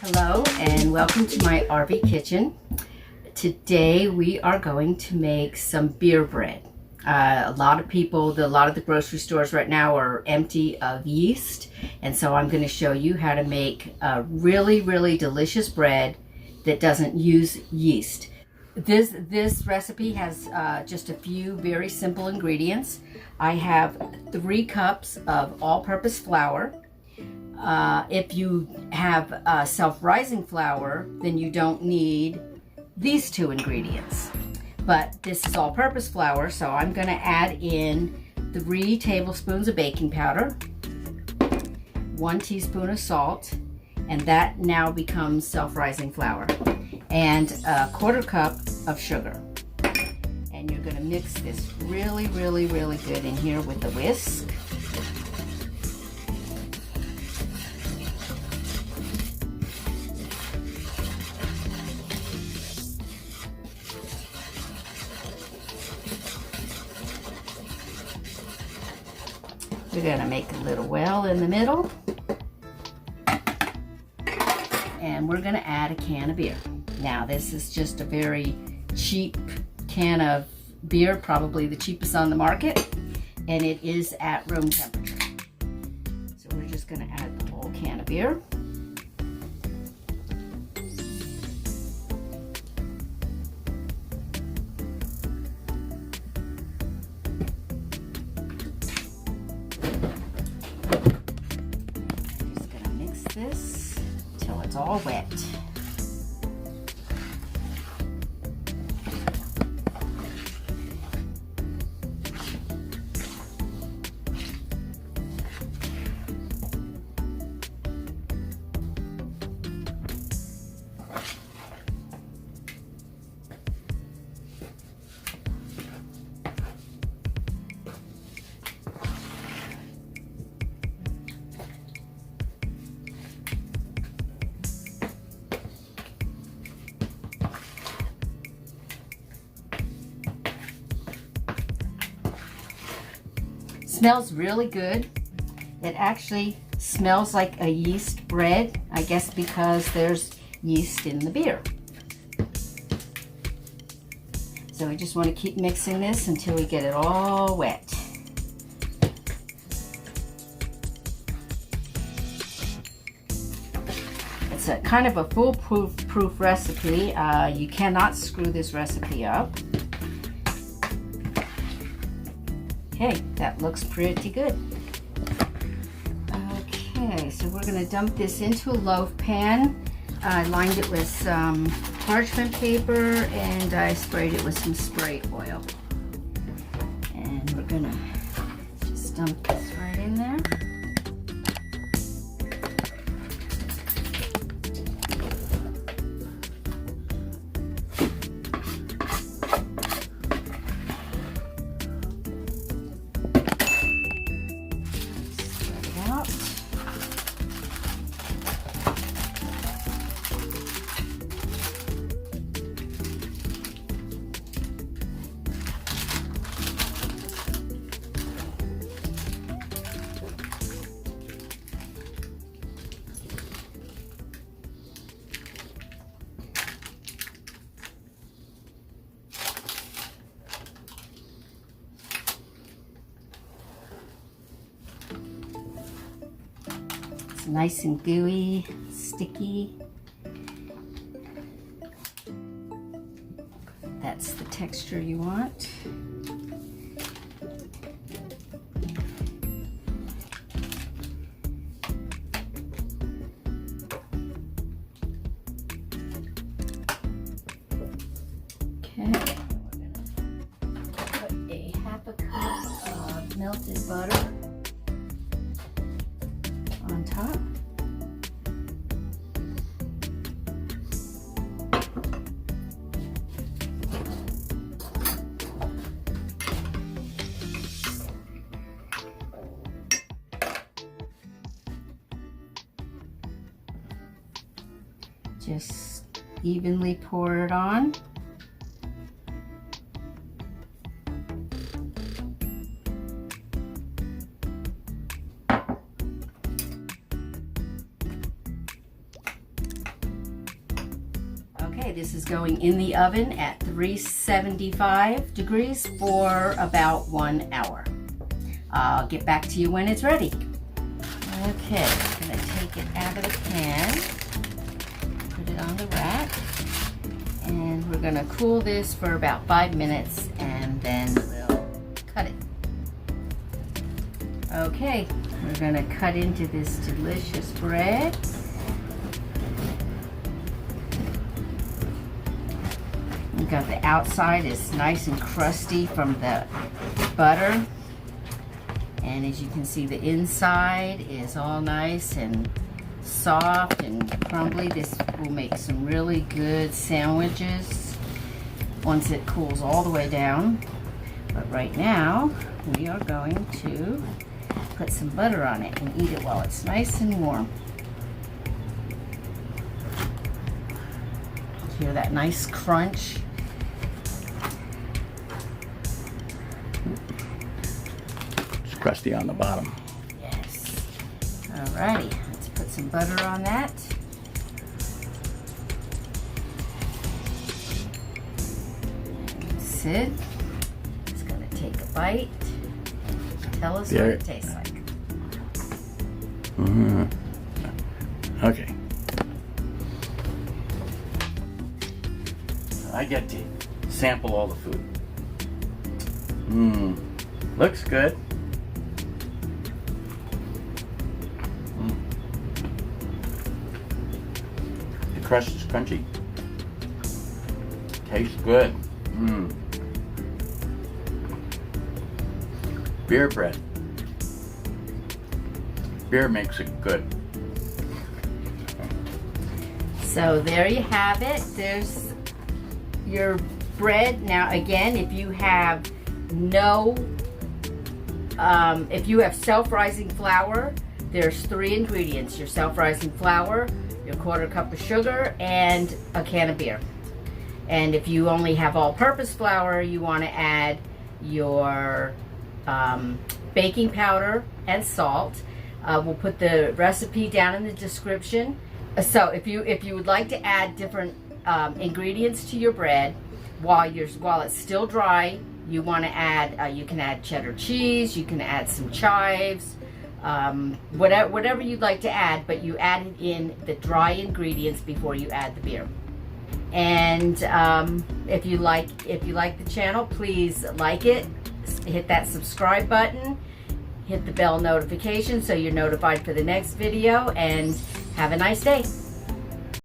Hello and welcome to my RV kitchen. Today we are going to make some beer bread. A lot of the grocery stores right now are empty of yeast, and so I'm going to show you how to make a really delicious bread that doesn't use yeast. This recipe has just a few very simple ingredients. I have 3 cups of all-purpose flour. If you have self-rising flour, then you don't need these 2 ingredients. But this is all-purpose flour, so I'm going to add in 3 tablespoons of baking powder, 1 teaspoon of salt, and that now becomes self-rising flour, and a 1/4 cup of sugar. And you're going to mix this really good in here with the whisk. We're going to make a little well in the middle, and we're going to add a can of beer. Now this is just a very cheap can of beer, probably the cheapest on the market, and it is at room temperature. So we're just going to add the whole can of beer. This till it's all wet. Smells really good. It actually smells like a yeast bread, I guess because there's yeast in the beer. So we just want to keep mixing this until we get it all wet. It's a kind of a foolproof recipe. You cannot screw this recipe up. Okay, that looks pretty good. Okay, so we're going to dump this into a loaf pan. I lined it with some parchment paper and I sprayed it with some spray oil. And we're going to just dump this right in there. It's nice and gooey, sticky. That's the texture you want. Okay, we're going to put a 1/2 cup of melted butter on top. Just evenly pour it on. Okay, this is going in the oven at 375 degrees for about 1 hour. I'll get back to you when it's ready. Okay, I'm going to take it out of the pan, put it on the rack, and we're going to cool this for about 5 minutes and then we'll cut it. Okay, we're going to cut into this delicious bread. We've got the outside is nice and crusty from the butter. And as you can see, the inside is all nice and soft and crumbly. This will make some really good sandwiches once it cools all the way down. But right now, we are going to put some butter on it and eat it while it's nice and warm. Hear that nice crunch? Crusty on the bottom. Yes. Alrighty, let's put some butter on that. Sid is going to take a bite. Tell us what it tastes like. Okay. I get to sample all the food. Looks good. The crust is crunchy. Tastes good. Beer bread. Beer makes it good. So there you have it. There's your bread. Now again, if you have if you have self-rising flour, there's 3 ingredients: your self-rising flour, your 1/4 cup of sugar, and a can of beer. And if you only have all-purpose flour, you want to add your baking powder and salt. We'll put the recipe down in the description. So if you would like to add different ingredients to your bread while it's still dry, you want to add you can add cheddar cheese, you can add some chives, whatever you'd like to add, but you add it in the dry ingredients before you add the beer. And if you like the channel, please like it, hit that subscribe button, hit the bell notification so you're notified for the next video, and have a nice day.